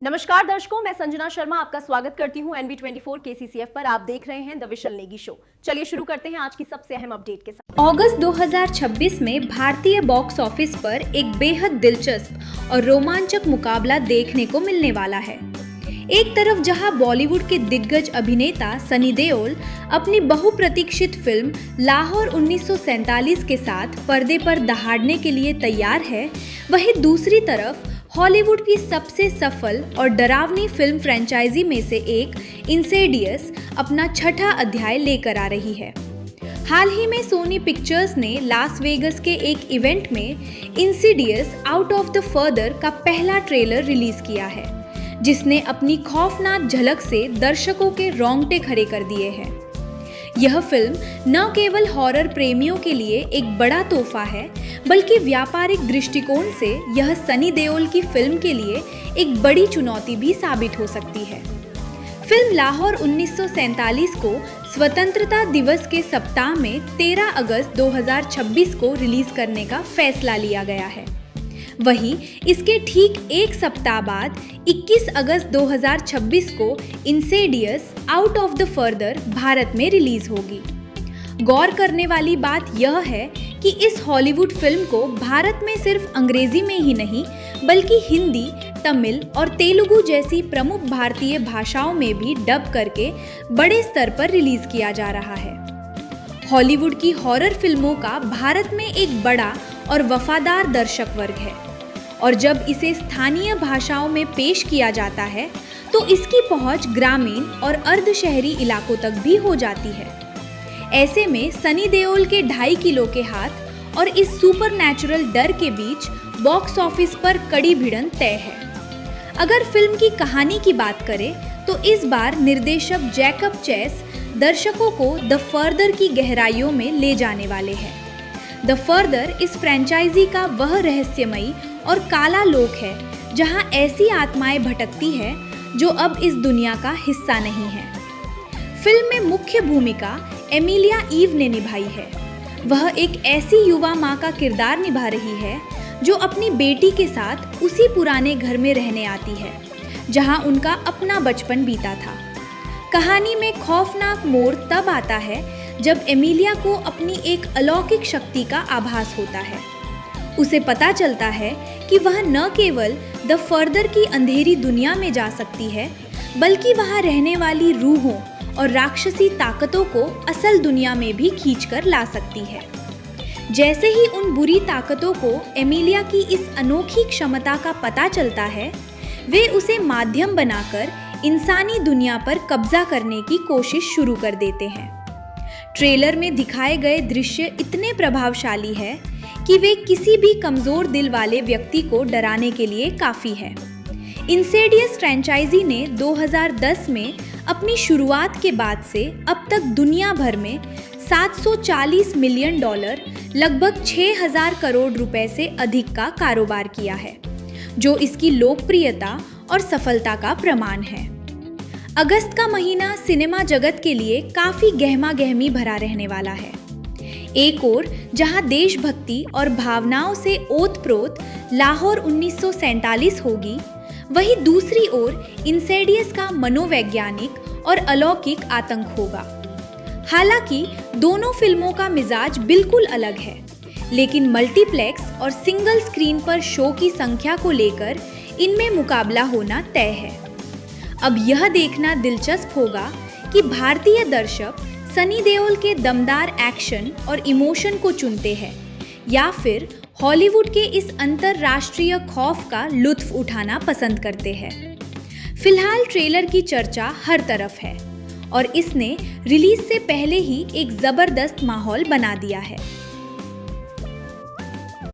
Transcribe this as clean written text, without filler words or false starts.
नमस्कार दर्शकों, मैं संजना शर्मा आपका स्वागत करती हूं NB24 KCCF पर। आप देख रहे हैं द विशल नेगी शो। चलिए शुरू करते हैं आज की सबसे अहम अपडेट के साथ। अगस्त 2026 में भारतीय बॉक्स ऑफिस पर एक बेहद दिलचस्प और रोमांचक मुकाबला देखने को मिलने वाला है। एक तरफ जहां बॉलीवुड के दिग्गज अभिनेता सनी देओल अपनी बहुप्रतीक्षित फिल्म लाहौर 1947 के साथ पर्दे पर दहाड़ने के लिए तैयार है, वहीं दूसरी तरफ हॉलीवुड की सबसे सफल और डरावनी फिल्म फ्रेंचाइजी में से एक इंसेडियस अपना छठा अध्याय लेकर आ रही है। हाल ही में सोनी पिक्चर्स ने लास वेगस के एक इवेंट में Insidious out of the further का पहला ट्रेलर रिलीज किया है, जिसने अपनी खौफनाक झलक से दर्शकों के रोंगटे खड़े कर दिए हैं। यह फिल्म न केवल हॉरर प्रेमियों के लिए एक बड़ा तोहफा है, बल्कि व्यापारिक दृष्टिकोण से यह सनी देओल की फिल्म के लिए एक बड़ी चुनौती भी साबित हो सकती है। फिल्म लाहौर 1947 को स्वतंत्रता दिवस के सप्ताह में 13 अगस्त 2026 को रिलीज करने का फैसला लिया गया है। वहीं इसके ठीक एक सप्ताह बाद 21 अगस्त 2026 को Insidious out of the further Bharat में रिलीज होगी। गौर करने वाली बात यह है कि इस हॉलीवुड फिल्म को भारत में सिर्फ अंग्रेजी में ही नहीं, बल्कि हिंदी, तमिल और तेलुगु जैसी प्रमुख भारतीय भाषाओं में भी डब करके बड़े स्तर पर रिलीज किया जा रहा है। हॉलीवुड की हॉरर फिल्मों का भारत में एक बड़ा और वफादार दर्शक वर्ग है, और जब इसे स्थानीय भाषाओं में पेश किया जाता है तो इसकी पहुंच ग्रामीण और अर्ध शहरी इलाकों तक भी हो जाती है। ऐसे में सनी देओल के 2.5 किलो के हाथ और इस सुपरनैचुरल डर के बीच बॉक्स ऑफिस पर कड़ी भिड़ंत तय है। अगर फिल्म की कहानी की बात करें तो इस बार निर्देशक जैकब चेस दर्शकों को द फर्दर की गहराइयों में ले जाने वाले हैं। द फर्दर इस फ्रेंचाइजी का वह रहस्यमयी और काला लोक है जहां ऐसी आत्माएं भटकती है जो अब इस दुनिया का हिस्सा नहीं है। फिल्म में मुख्य भूमिका एमिलिया ईव ने निभाई है। वह एक ऐसी युवा मां का किरदार निभा रही है जो अपनी बेटी के साथ उसी पुराने घर में रहने आती है जहां उनका अपना बचपन बीता था। कहानी में खौफनाक मोड़ तब आता है जब एमिलिया को अपनी एक अलौकिक शक्ति का आभास होता है। उसे पता चलता है कि वह न केवल द फर्दर की अंधेरी दुनिया में जा सकती है, बल्कि वहां रहने वाली रूहों और राक्षसी ताकतों को असल दुनिया में भी खींचकर ला सकती है। जैसे ही उन बुरी ताकतों को एमिलिया की इस अनोखी क्षमता का पता चलता है, वे उसे माध्यम बनाकर इंसानी दुनिया पर कब्जा करने की कोशिश शुरू कर देते हैं। ट्रेलर में दिखाए गए दृश्य इतने प्रभावशाली है कि वे किसी भी कमजोर दिल वाले व्यक्ति को डराने के लिए काफी है। इंसेडियस फ्रेंचाइजी ने 2010 में अपनी शुरुआत के बाद से अब तक दुनिया भर में $740 मिलियन, लगभग 6,000 करोड़ रुपए से अधिक का कारोबार किया है, जो इसकी लोकप्रियता और सफलता का प्रमाण है। अगस्त का महीना सिनेमा जगत के लिए काफी गहमा गहमी भरा रहने वाला है। एक ओर जहां देशभक्ति और भावनाओं से ओतप्रोत लाहौर 1947 होगी, वहीं दूसरी ओर इंसेडियस का मनोवैज्ञानिक और अलौकिक आतंक होगा। हालांकि दोनों फिल्मों का मिजाज बिल्कुल अलग है, लेकिन मल्टीप्लेक्स और सिंगल स्क्रीन पर शो की संख्या को लेकर इनमें मुकाबला होना तय है। अब यह देखना दिलचस्प होगा कि भारतीय दर्शक सनी देओल के दमदार एक्शन और इमोशन को चुनते हैं या फिर हॉलीवुड के इस अंतरराष्ट्रीय खौफ का लुत्फ उठाना पसंद करते हैं। फिलहाल ट्रेलर की चर्चा हर तरफ है और इसने रिलीज से पहले ही एक जबरदस्त माहौल बना दिया है।